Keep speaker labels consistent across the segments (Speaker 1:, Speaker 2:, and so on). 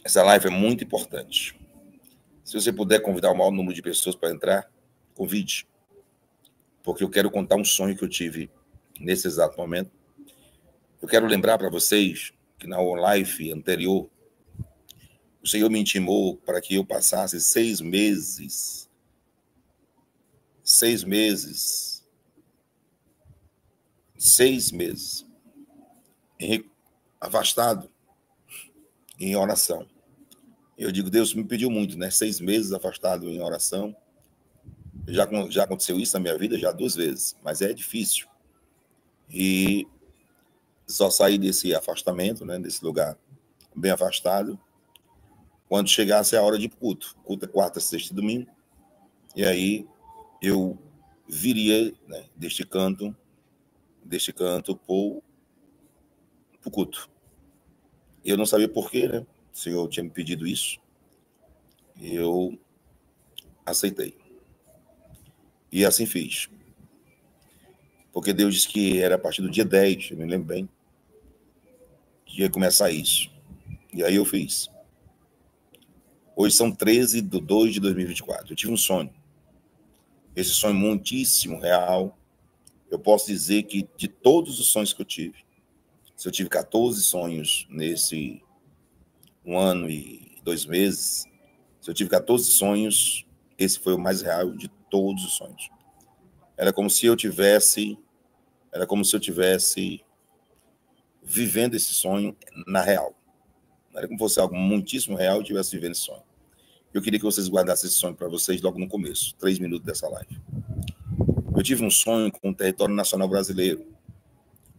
Speaker 1: Essa live é muito importante. Se você puder convidar o maior número de pessoas para entrar, convide. Porque eu quero contar um sonho que eu tive nesse exato momento. Eu quero lembrar para vocês que na live anterior, o Senhor me intimou para que eu passasse 6 meses afastado em oração. Eu digo, Deus me pediu muito, né? 6 meses afastado em oração. Já aconteceu isso na minha vida, já 2 vezes, mas é difícil. E só saí desse afastamento, né? Desse lugar bem afastado, quando chegasse a hora de culto. Culto é quarta, sexta e domingo. E aí eu viria, né, deste canto para o culto. Eu não sabia por quê, né? O Senhor tinha me pedido isso. Eu aceitei. E assim fiz. Porque Deus disse que era a partir do dia 10, eu me lembro bem, que ia começar isso. E aí eu fiz. Hoje são 13/2/2024. Eu tive um sonho. Esse sonho muitíssimo real. Eu posso dizer que de todos os sonhos que eu tive, se eu tive 14 sonhos nesse 1 ano e 2 meses, se eu tive 14 sonhos, esse foi o mais real de todos os sonhos. Era como se eu tivesse vivendo esse sonho na real. Era como se fosse algo muitíssimo real e eu estivesse vivendo esse sonho. Eu queria que vocês guardassem esse sonho para vocês logo no começo, 3 minutos dessa live. Eu tive um sonho com o território nacional brasileiro,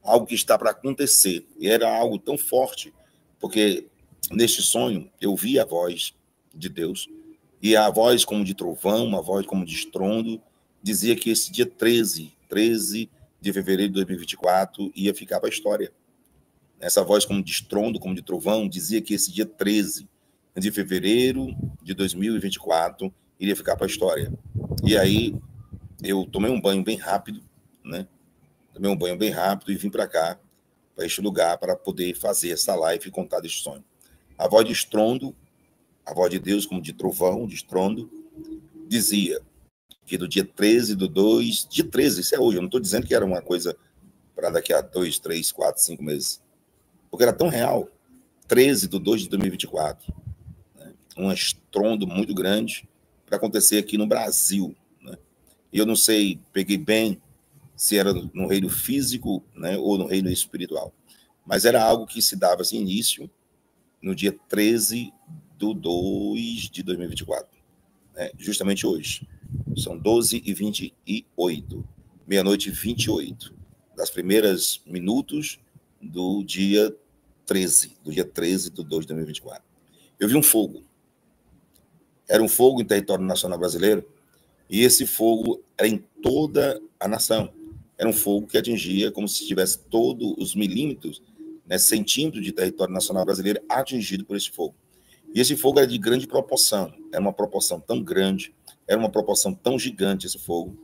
Speaker 1: algo que está para acontecer, e era algo tão forte, porque neste sonho eu vi a voz de Deus, e a voz como de trovão, uma voz como de estrondo, dizia que esse dia 13 de fevereiro de 2024 ia ficar para a história. Essa voz como de estrondo, como de trovão, dizia que esse dia 13 de fevereiro de 2024 iria ficar para a história. E aí eu tomei um banho bem rápido, né? Tomei um banho bem rápido e vim para cá, para este lugar, para poder fazer essa live e contar deste sonho. A voz de estrondo, a voz de Deus como de trovão, de estrondo, dizia que do dia 13/2, dia 13, isso é hoje, eu não estou dizendo que era uma coisa para daqui a 2, 3, 4, 5 meses, porque era tão real, 13/2/2024, né? Um estrondo muito grande para acontecer aqui no Brasil, né? E eu não sei, peguei bem se era no reino físico, né, ou no reino espiritual, mas era algo que se dava assim, início no dia 13/2/2024, né, justamente hoje. São 12h28, meia-noite 28, das primeiras minutos do dia 13/2/2024. Eu vi um fogo. Era um fogo em território nacional brasileiro, e esse fogo era em toda a nação. Era um fogo que atingia como se tivesse todos os milímetros, né, centímetros de território nacional brasileiro atingido por esse fogo. E esse fogo era de grande proporção, era uma proporção tão grande, era uma proporção tão gigante esse fogo,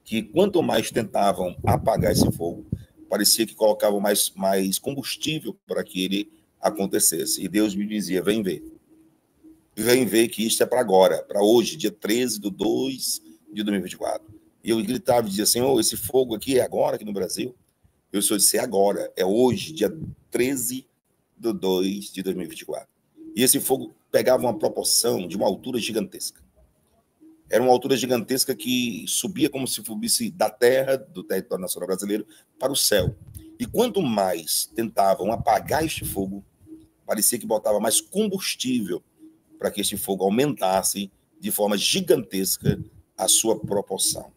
Speaker 1: que quanto mais tentavam apagar esse fogo, parecia que colocavam mais combustível para que ele acontecesse. E Deus me dizia, vem ver que isso é para agora, para hoje, dia 13/2/2024. E eu gritava e dizia, Senhor, esse fogo aqui é agora, aqui no Brasil? Eu só disse, é agora, é hoje, dia 13/2/2024. E esse fogo pegava uma proporção de uma altura gigantesca. Era uma altura gigantesca que subia como se subisse da terra, do território nacional brasileiro, para o céu. E quanto mais tentavam apagar este fogo, parecia que botava mais combustível para que este fogo aumentasse de forma gigantesca a sua proporção.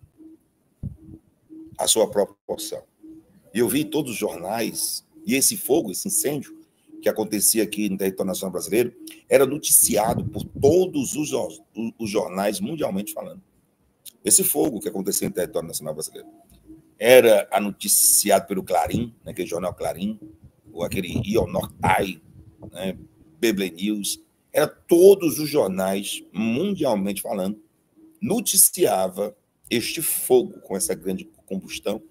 Speaker 1: E eu vi todos os jornais, e esse fogo, esse incêndio que acontecia aqui no território nacional brasileiro, era noticiado por todos os jornais mundialmente falando. Esse fogo que acontecia no território nacional brasileiro era noticiado pelo Clarim, né, aquele jornal Clarim, ou aquele Ionortai, né, Beble News, era todos os jornais mundialmente falando, noticiava este fogo com essa grande combustão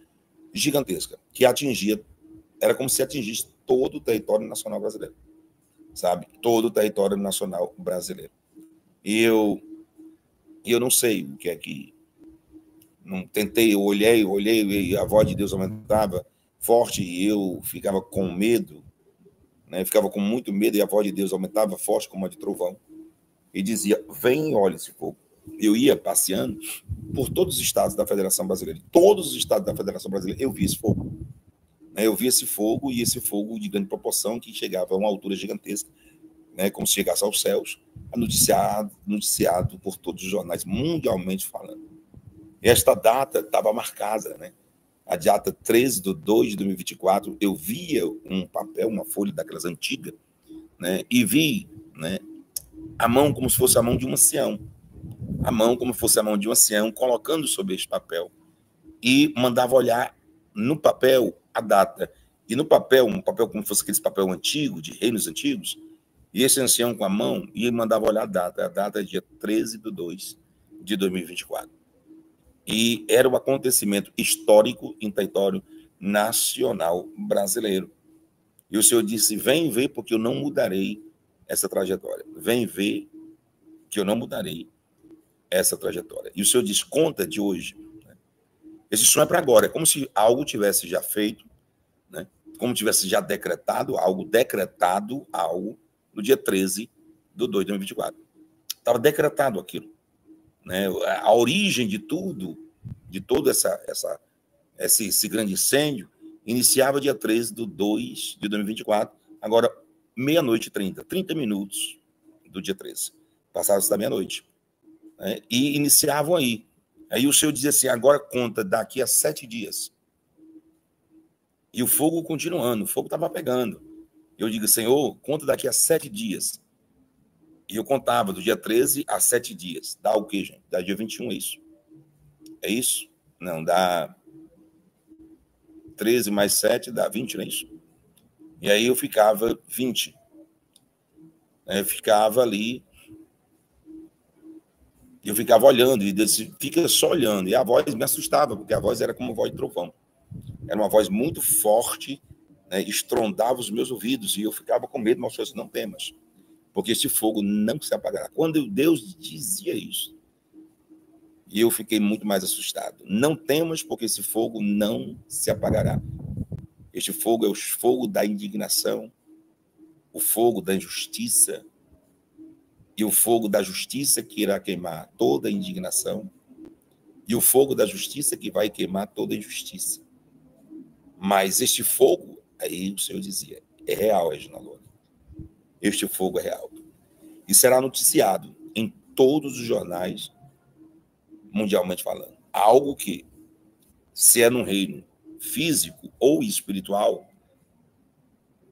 Speaker 1: gigantesca, que atingia, era como se atingisse todo o território nacional brasileiro. sabe? Todo o território nacional brasileiro. E eu não sei o que é que... Não tentei, eu olhei, e a voz de Deus aumentava forte e eu ficava com medo, né? Ficava com muito medo e a voz de Deus aumentava forte como a de trovão. E dizia, vem e olha esse fogo. Eu ia passeando por todos os estados da Federação Brasileira. Todos os estados da Federação Brasileira, eu vi esse fogo. Eu vi esse fogo, e esse fogo de grande proporção, que chegava a uma altura gigantesca, né, como se chegasse aos céus, noticiado por todos os jornais, mundialmente falando. E esta data estava marcada, né? A data 13/2 de 2024, eu via um papel, uma folha daquelas antigas, né, e vi, né, a mão como se fosse a mão de um ancião. A mão como se fosse a mão de um ancião, colocando sobre esse papel. E mandava olhar no papel a data. E no papel, um papel como se fosse aquele papel antigo, de reinos antigos, e esse ancião com a mão, e mandava olhar a data. A data é dia 13/2 de 2024. E era um acontecimento histórico em território nacional brasileiro. E o Senhor disse, vem ver, porque eu não mudarei essa trajetória. Vem ver que eu não mudarei essa trajetória. E o Senhor diz, conta de hoje. Esse sonho é para agora. É como se algo tivesse já feito, né? Como tivesse já decretado algo no dia 13/2 de 2024. Estava decretado aquilo, né? A origem de tudo, de todo esse grande incêndio, iniciava dia 13/2 de 2024, agora meia-noite e 30 minutos do dia 13. Passava-se da meia-noite. Né? E iniciavam aí. Aí o Senhor dizia assim, agora conta daqui a 7 dias. E o fogo continuando, o fogo estava pegando. Eu digo, Senhor, conta daqui a 7 dias. E eu contava do dia 13 a 7 dias. Dá o quê, gente? Dá dia 21, é isso? É isso? Não, dá 13 mais 7, dá 20, não é isso? E aí eu ficava 20. Eu ficava ali, eu ficava olhando, e disse, fica só olhando. E a voz me assustava, porque a voz era como uma voz de trovão. Era uma voz muito forte, né, estrondava os meus ouvidos, e eu ficava com medo, mas eu disse, não temas, porque esse fogo não se apagará. Quando Deus dizia isso, e eu fiquei muito mais assustado. Não temas, porque esse fogo não se apagará. Este fogo é o fogo da indignação, o fogo da injustiça, e o fogo da justiça que irá queimar toda a indignação, e o fogo da justiça que vai queimar toda a injustiça. Mas este fogo, aí o Senhor dizia, é real, Reginaldo. Este fogo é real. E será noticiado em todos os jornais, mundialmente falando. Algo que, se é num reino físico ou espiritual,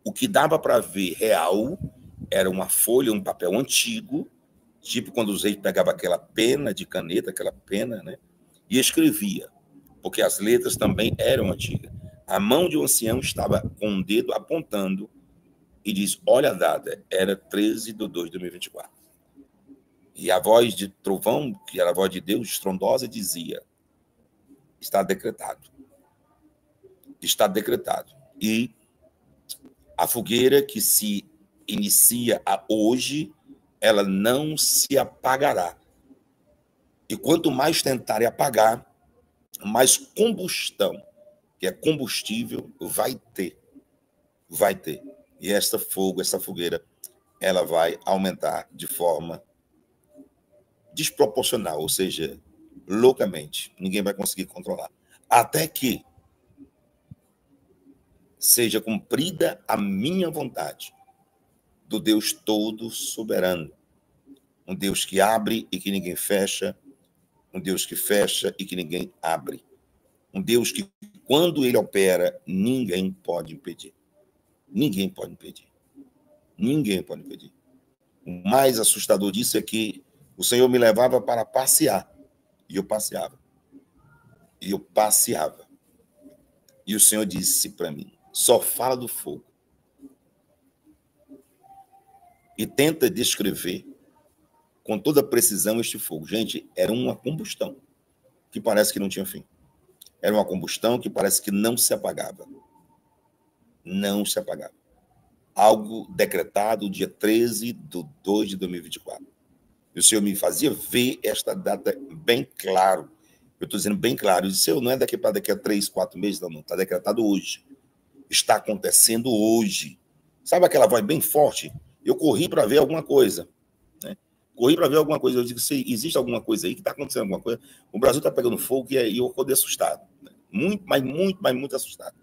Speaker 1: o que dava para ver real era uma folha, um papel antigo, tipo quando os reis pegavam aquela pena de caneta, aquela pena, né? E escrevia, porque as letras também eram antigas. A mão de um ancião estava com o dedo apontando e diz, olha a data, era 13/2 de 2024. E a voz de trovão, que era a voz de Deus, estrondosa, dizia, está decretado. Está decretado. E a fogueira que se inicia hoje, ela não se apagará. E quanto mais tentarem apagar, mais combustão, que é combustível, vai ter. Vai ter. E essa fogueira, ela vai aumentar de forma desproporcional, ou seja, loucamente. Ninguém vai conseguir controlar. Até que seja cumprida a minha vontade, do Deus todo soberano. Um Deus que abre e que ninguém fecha, um Deus que fecha e que ninguém abre. Um Deus que, quando ele opera, ninguém pode impedir. Ninguém pode impedir. Ninguém pode impedir. O mais assustador disso é que o Senhor me levava para passear. E eu passeava. E eu passeava. E o Senhor disse para mim, só fala do fogo. E tenta descrever com toda precisão este fogo. Gente, era uma combustão que parece que não tinha fim. Era uma combustão que parece que não se apagava. Não se apagava. algo decretado dia 13/2/2024. E o Senhor me fazia ver esta data bem claro. Eu estou dizendo bem claro. Eu disse, Senhor, não é daqui a 3, 4 meses, não. Está decretado hoje. Está acontecendo hoje. Sabe aquela voz bem forte? Eu corri para ver alguma coisa. Né? Corri para ver alguma coisa. Eu digo, se existe alguma coisa aí que está acontecendo alguma coisa. O Brasil está pegando fogo e eu acordei assustado. Né? Muito assustado.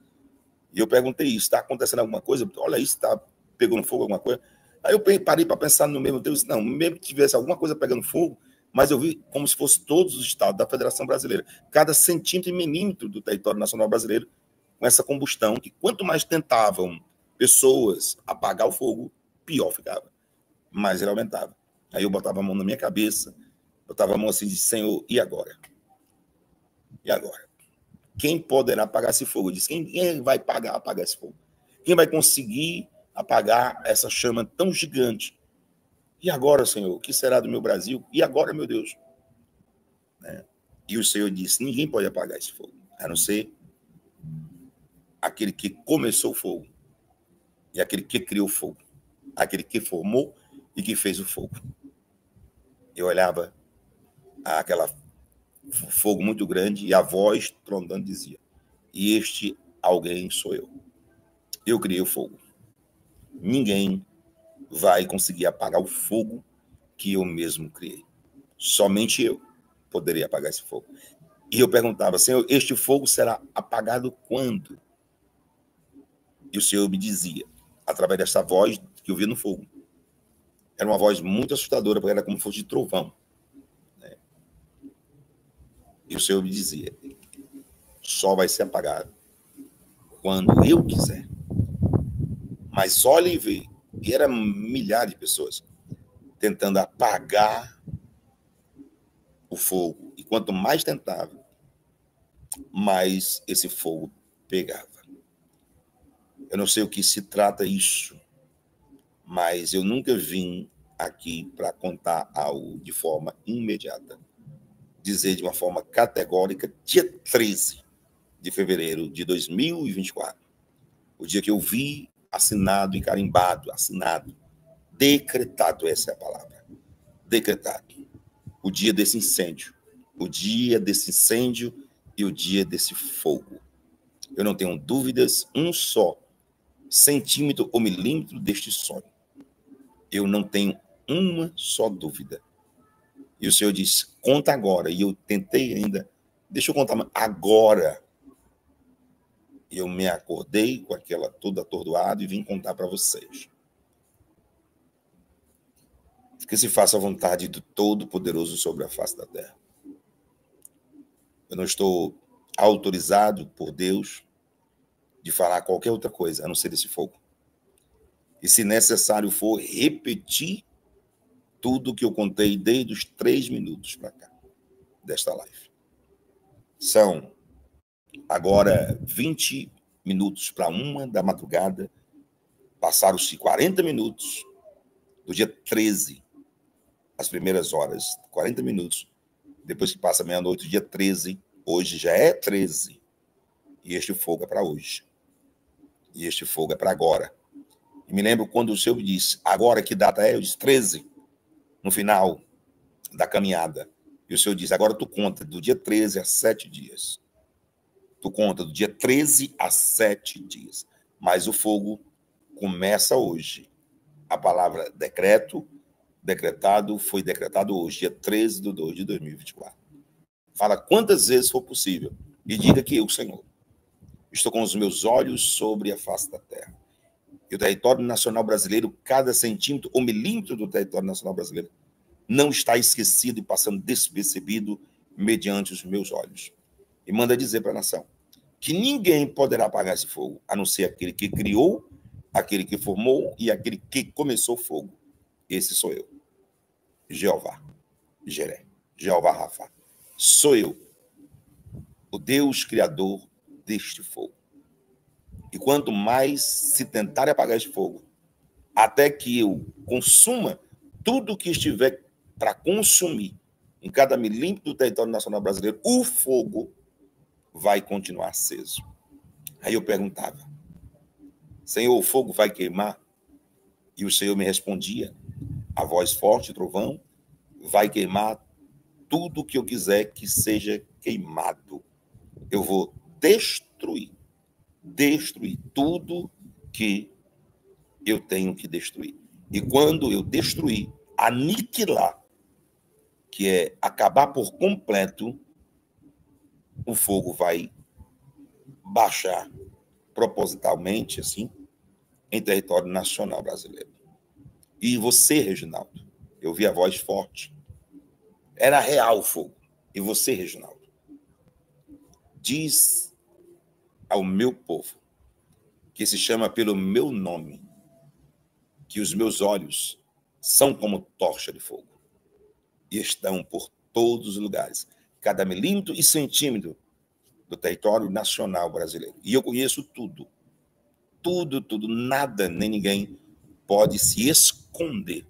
Speaker 1: E eu perguntei isso, está acontecendo alguma coisa? Olha isso, está pegando fogo alguma coisa? Aí eu parei para pensar no mesmo Deus, não, mesmo que tivesse alguma coisa pegando fogo, mas eu vi como se fosse todos os estados da Federação Brasileira, cada centímetro e milímetro do território nacional brasileiro com essa combustão, que quanto mais tentavam pessoas apagar o fogo, pior ficava, mais ele aumentava. Aí eu botava a mão na minha cabeça, botava a mão assim e disse, Senhor, e agora? E agora? Quem poderá apagar esse fogo? Eu disse, quem vai apagar esse fogo? Quem vai conseguir apagar essa chama tão gigante? E agora, Senhor, o que será do meu Brasil? E agora, meu Deus? Né? E o Senhor disse, ninguém pode apagar esse fogo, a não ser aquele que começou o fogo e aquele que criou o fogo, aquele que formou e que fez o fogo. Eu olhava aquela fogo muito grande e a voz trondando dizia, e este alguém sou eu. Eu criei o fogo. Ninguém vai conseguir apagar o fogo que eu mesmo criei. Somente eu poderia apagar esse fogo. E eu perguntava, Senhor, este fogo será apagado quando? E o Senhor me dizia, através dessa voz que eu via no fogo. Era uma voz muito assustadora, porque era como se fosse de trovão. Né? E o Senhor me dizia, só vai ser apagado quando eu quiser. Mas olhe e vê, e eram milhares de pessoas tentando apagar o fogo. E quanto mais tentava, mais esse fogo pegava. Eu não sei o que se trata isso, mas eu nunca vim aqui para contar algo de forma imediata. Dizer de uma forma categórica, dia 13 de fevereiro de 2024, o dia que eu vi assinado e carimbado, assinado, decretado, essa é a palavra, decretado, o dia desse incêndio, e o dia desse fogo. Eu não tenho dúvidas, um só centímetro ou milímetro deste sonho. Eu não tenho uma só dúvida. E o Senhor disse, conta agora. E eu tentei ainda, deixa eu contar agora. Eu me acordei com aquela toda atordoada e vim contar para vocês. Que se faça a vontade do Todo-Poderoso sobre a face da terra. Eu não estou autorizado por Deus de falar qualquer outra coisa, a não ser desse fogo. E se necessário for, repetir tudo que eu contei desde os 3 minutos para cá, desta live. São agora 20 minutos para 1 da madrugada, passaram-se 40 minutos do dia 13, as primeiras horas, 40 minutos, depois que passa meia-noite, dia 13, hoje já é 13, e este fogo é para hoje, e este fogo é para agora. E me lembro quando o Senhor me disse, agora que data é? Eu disse 13, no final da caminhada. E o Senhor disse, agora tu conta do dia 13 a 7 dias. Tu conta do dia 13 a 7 dias. Mas o fogo começa hoje. A palavra decreto, decretado, foi decretado hoje, dia 13/2/2024. Fala quantas vezes for possível. E diga que eu, Senhor, estou com os meus olhos sobre a face da terra. E o território nacional brasileiro, cada centímetro ou milímetro do território nacional brasileiro, não está esquecido e passando despercebido mediante os meus olhos. E manda dizer para a nação que ninguém poderá apagar esse fogo, a não ser aquele que criou, aquele que formou e aquele que começou o fogo. Esse sou eu. Jeová, Jeré, Jeová Rafa. Sou eu, o Deus criador deste fogo. E quanto mais se tentar apagar esse fogo, até que eu consuma tudo que estiver para consumir em cada milímetro do território nacional brasileiro, o fogo vai continuar aceso. Aí eu perguntava, Senhor, o fogo vai queimar? E o Senhor me respondia, a voz forte, trovão, vai queimar tudo que eu quiser que seja queimado. Eu vou destruir tudo que eu tenho que destruir. E quando eu destruir, aniquilar, que é acabar por completo, o fogo vai baixar propositalmente, assim, em território nacional brasileiro. E você, Reginaldo, eu vi a voz forte, era real o fogo. E você, Reginaldo, diz ao meu povo, que se chama pelo meu nome, que os meus olhos são como tocha de fogo e estão por todos os lugares, cada milímetro e centímetro do território nacional brasileiro. E eu conheço tudo, nada nem ninguém pode se esconder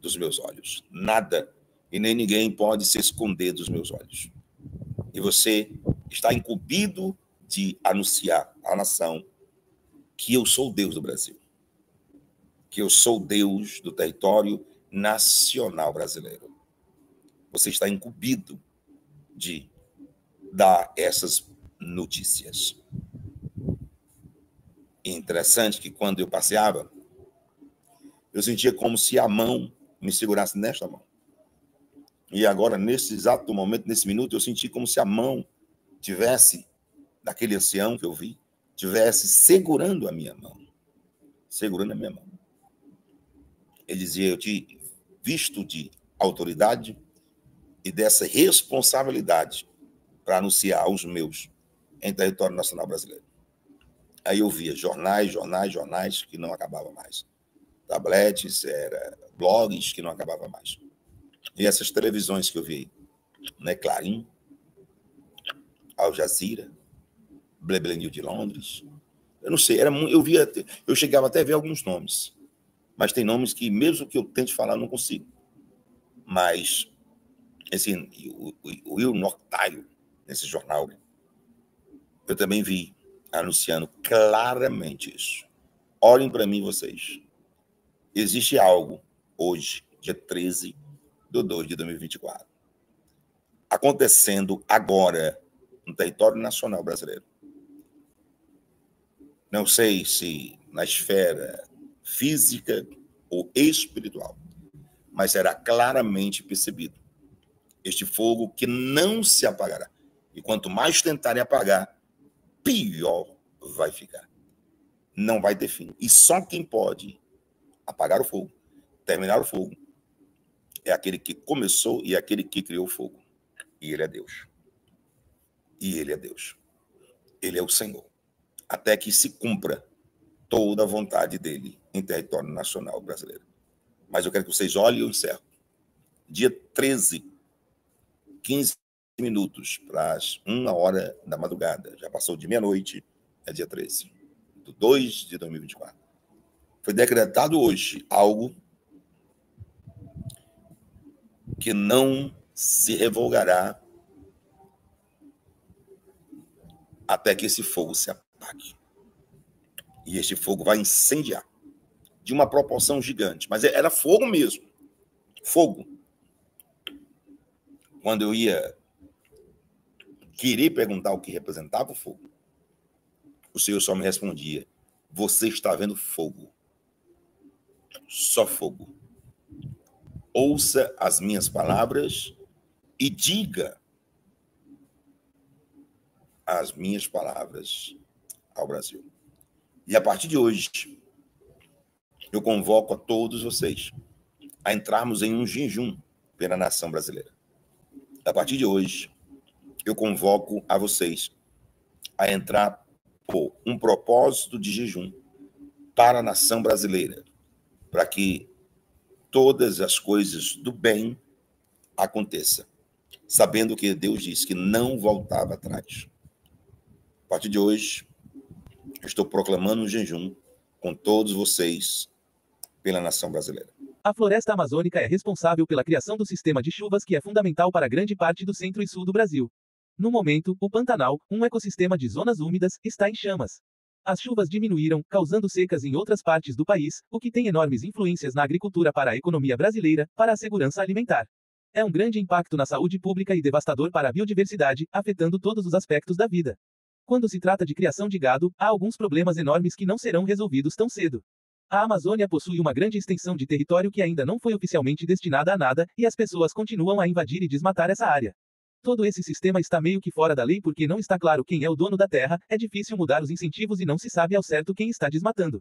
Speaker 1: dos meus olhos. Nada e nem ninguém pode se esconder dos meus olhos. E você está incumbido de anunciar à nação que eu sou o Deus do Brasil, que eu sou o Deus do território nacional brasileiro. Você está incumbido de dar essas notícias. E interessante que quando eu passeava, eu sentia como se a mão me segurasse nesta mão. E agora, nesse exato momento, nesse minuto, eu senti como se a mão tivesse, daquele ancião que eu vi, tivesse segurando a minha mão. Segurando a minha mão. Ele dizia, eu te visto de autoridade e dessa responsabilidade para anunciar aos meus em território nacional brasileiro. Aí eu via jornais que não acabavam mais. Tabletes, blogs que não acabavam mais. E essas televisões que eu vi, né, Clarim, Al Jazeera, Bleble News de Londres, eu não sei, eu chegava até a ver alguns nomes, mas tem nomes que, mesmo que eu tente falar, eu não consigo. Mas, assim, o Will Nortile, nesse jornal, eu também vi anunciando claramente isso. Olhem para mim, vocês. Existe algo, hoje, dia 13/2/2024, acontecendo agora no território nacional brasileiro. Não sei se na esfera física ou espiritual, mas será claramente percebido este fogo que não se apagará. E quanto mais tentarem apagar, pior vai ficar. Não vai ter fim. E só quem pode apagar o fogo, terminar o fogo, é aquele que começou e aquele que criou o fogo. E ele é Deus. E ele é Deus. Ele é o Senhor. Até que se cumpra toda a vontade dele em território nacional brasileiro. Mas eu quero que vocês olhem e eu encerro. Dia 13, 15 minutos para as 1h da madrugada. Já passou de meia-noite, é dia 13/2/2024. Foi decretado hoje algo que não se revogará até que esse fogo se apague. E este fogo vai incendiar de uma proporção gigante. Mas era fogo mesmo. Fogo. Quando eu ia querer perguntar o que representava o fogo, o Senhor só me respondia, você está vendo fogo. Só fogo. Ouça as minhas palavras e diga as minhas palavras ao Brasil. E a partir de hoje, eu convoco a todos vocês a entrarmos em um jejum pela nação brasileira. A partir de hoje, eu convoco a vocês a entrar por um propósito de jejum para a nação brasileira, para que todas as coisas do bem aconteçam, sabendo que Deus disse que não voltava atrás. A partir de hoje, estou proclamando um jejum com todos vocês pela nação brasileira.
Speaker 2: A floresta amazônica é responsável pela criação do sistema de chuvas que é fundamental para grande parte do centro e sul do Brasil. No momento, o Pantanal, um ecossistema de zonas úmidas, está em chamas. As chuvas diminuíram, causando secas em outras partes do país, o que tem enormes influências na agricultura para a economia brasileira, para a segurança alimentar. É um grande impacto na saúde pública e devastador para a biodiversidade, afetando todos os aspectos da vida. Quando se trata de criação de gado, há alguns problemas enormes que não serão resolvidos tão cedo. A Amazônia possui uma grande extensão de território que ainda não foi oficialmente destinada a nada, e as pessoas continuam a invadir e desmatar essa área. Todo esse sistema está meio que fora da lei porque não está claro quem é o dono da terra, é difícil mudar os incentivos e não se sabe ao certo quem está desmatando.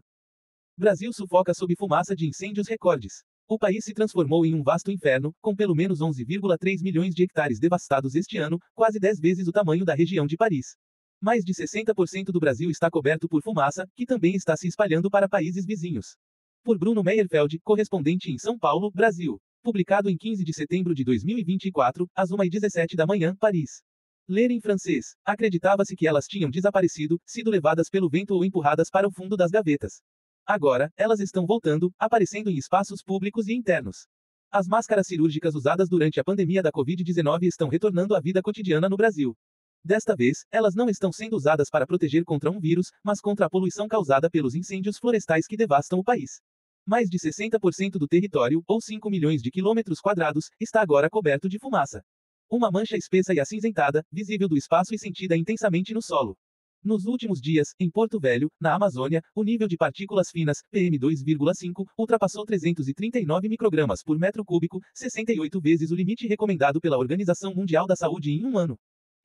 Speaker 2: Brasil sufoca sob fumaça de incêndios recordes. O país se transformou em um vasto inferno, com pelo menos 11,3 milhões de hectares devastados este ano, quase 10 vezes o tamanho da região de Paris. Mais de 60% do Brasil está coberto por fumaça, que também está se espalhando para países vizinhos. Por Bruno Meyerfeld, correspondente em São Paulo, Brasil. Publicado em 15 de setembro de 2024, às 1h17 da manhã, Paris. Ler em francês. Acreditava-se que elas tinham desaparecido, sido levadas pelo vento ou empurradas para o fundo das gavetas. Agora, elas estão voltando, aparecendo em espaços públicos e internos. As máscaras cirúrgicas usadas durante a pandemia da Covid-19 estão retornando à vida cotidiana no Brasil. Desta vez, elas não estão sendo usadas para proteger contra um vírus, mas contra a poluição causada pelos incêndios florestais que devastam o país. Mais de 60% do território, ou 5 milhões de quilômetros quadrados, está agora coberto de fumaça. Uma mancha espessa e acinzentada, visível do espaço e sentida intensamente no solo. Nos últimos dias, em Porto Velho, na Amazônia, o nível de partículas finas, PM2,5, ultrapassou 339 microgramas por metro cúbico, 68 vezes o limite recomendado pela Organização Mundial da Saúde em um ano.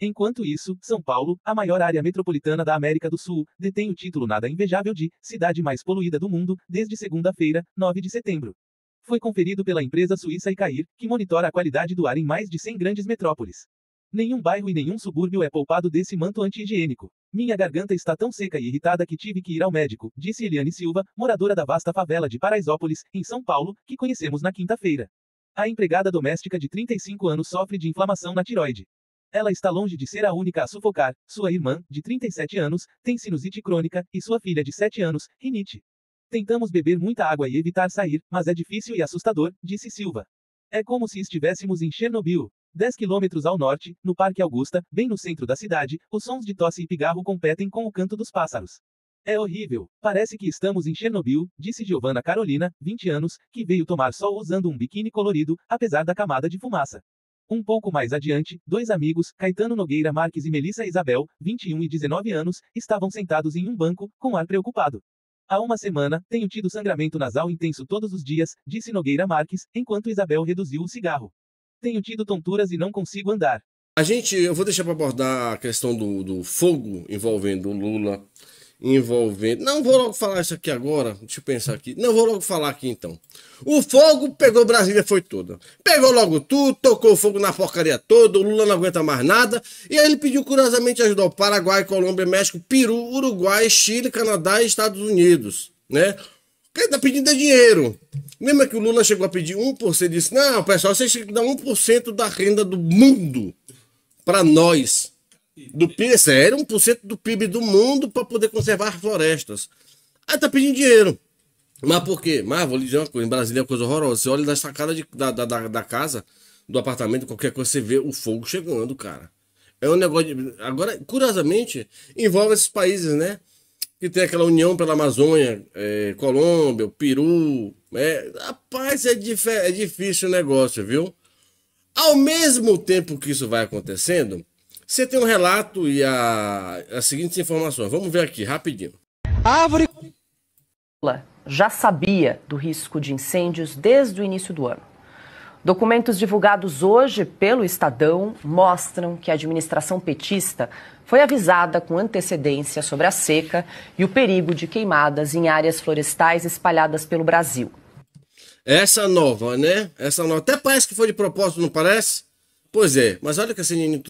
Speaker 2: Enquanto isso, São Paulo, a maior área metropolitana da América do Sul, detém o título nada invejável de cidade mais poluída do mundo, desde segunda-feira, 9 de setembro. Foi conferido pela empresa suíça Icair, que monitora a qualidade do ar em mais de 100 grandes metrópoles. Nenhum bairro e nenhum subúrbio é poupado desse manto anti-higiênico. Minha garganta está tão seca e irritada que tive que ir ao médico, disse Eliane Silva, moradora da vasta favela de Paraisópolis, em São Paulo, que conhecemos na quinta-feira. A empregada doméstica de 35 anos sofre de inflamação na tiroide. Ela está longe de ser a única a sufocar. Sua irmã, de 37 anos, tem sinusite crônica, e sua filha de 7 anos, rinite. Tentamos beber muita água e evitar sair, mas é difícil e assustador, disse Silva. É como se estivéssemos em Chernobyl. 10 quilômetros ao norte, no Parque Augusta, bem no centro da cidade, os sons de tosse e pigarro competem com o canto dos pássaros. É horrível. Parece que estamos em Chernobyl, disse Giovanna Carolina, 20 anos, que veio tomar sol usando um biquíni colorido, apesar da camada de fumaça. Um pouco mais adiante, dois amigos, Caetano Nogueira Marques e Melissa Isabel, 21 e 19 anos, estavam sentados em um banco, com ar preocupado. Há uma semana, tenho tido sangramento nasal intenso todos os dias, disse Nogueira Marques, enquanto Isabel reduziu o cigarro. Tenho tido tonturas e não consigo andar.
Speaker 3: Eu vou deixar para abordar a questão do fogo envolvendo o Lula, Não vou logo falar isso aqui agora, deixa eu pensar aqui. Não vou logo falar aqui então. O fogo pegou Brasília, foi toda. Pegou logo tudo, tocou fogo na porcaria toda, o Lula não aguenta mais nada. E aí ele pediu curiosamente ajuda ao Paraguai, Colômbia, México, Peru, Uruguai, Chile, Canadá e Estados Unidos, né? Ele tá pedindo dinheiro. Lembra que o Lula chegou a pedir 1%? Disse, não, pessoal, vocês têm que dar 1% da renda do mundo para nós. Do PIB, sério, 1% do PIB do mundo para poder conservar florestas. Aí tá pedindo dinheiro. Mas por quê? Mas vou lhe dizer uma coisa, em Brasília é uma coisa horrorosa. Você olha da sacada da casa, do apartamento, qualquer coisa, você vê o fogo chegando, cara. É um negócio de... Agora, curiosamente, envolve esses países, né? Que tem aquela união pela Amazônia, Colômbia, Peru. Rapaz, é difícil o negócio, viu? Ao mesmo tempo que isso vai acontecendo, você tem um relato e as seguintes informações. Vamos ver aqui, rapidinho.
Speaker 4: Árvore já sabia do risco de incêndios desde o início do ano. Documentos divulgados hoje pelo Estadão mostram que a administração petista foi avisada com antecedência sobre a seca e o perigo de queimadas em áreas florestais espalhadas pelo Brasil.
Speaker 3: Essa nova, né? Essa nova. Até parece que foi de propósito, não parece? Pois é, mas olha que esse menino...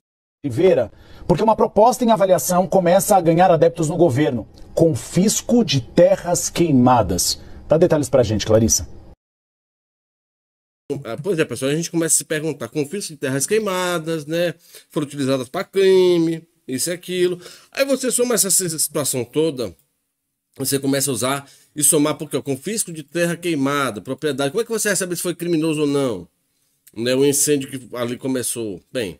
Speaker 5: Oliveira, porque uma proposta em avaliação começa a ganhar adeptos no governo. Confisco de terras queimadas. Dá detalhes pra gente, Clarissa.
Speaker 3: Pois é, pessoal, a gente começa a se perguntar, confisco de terras queimadas, né? Foram utilizadas para crime, isso e aquilo. Aí você soma essa situação toda, você começa a usar e somar, porque o confisco de terra queimada, propriedade, como é que você vai saber se foi criminoso ou não? Né? O incêndio que ali começou. Bem,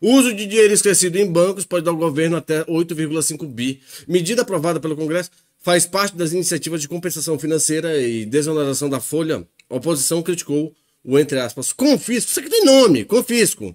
Speaker 3: Uso de dinheiro esquecido em bancos pode dar ao governo até 8,5 bi. Medida aprovada pelo Congresso faz parte das iniciativas de compensação financeira e desoneração da folha. A oposição criticou o, entre aspas, confisco. Isso aqui tem nome, confisco.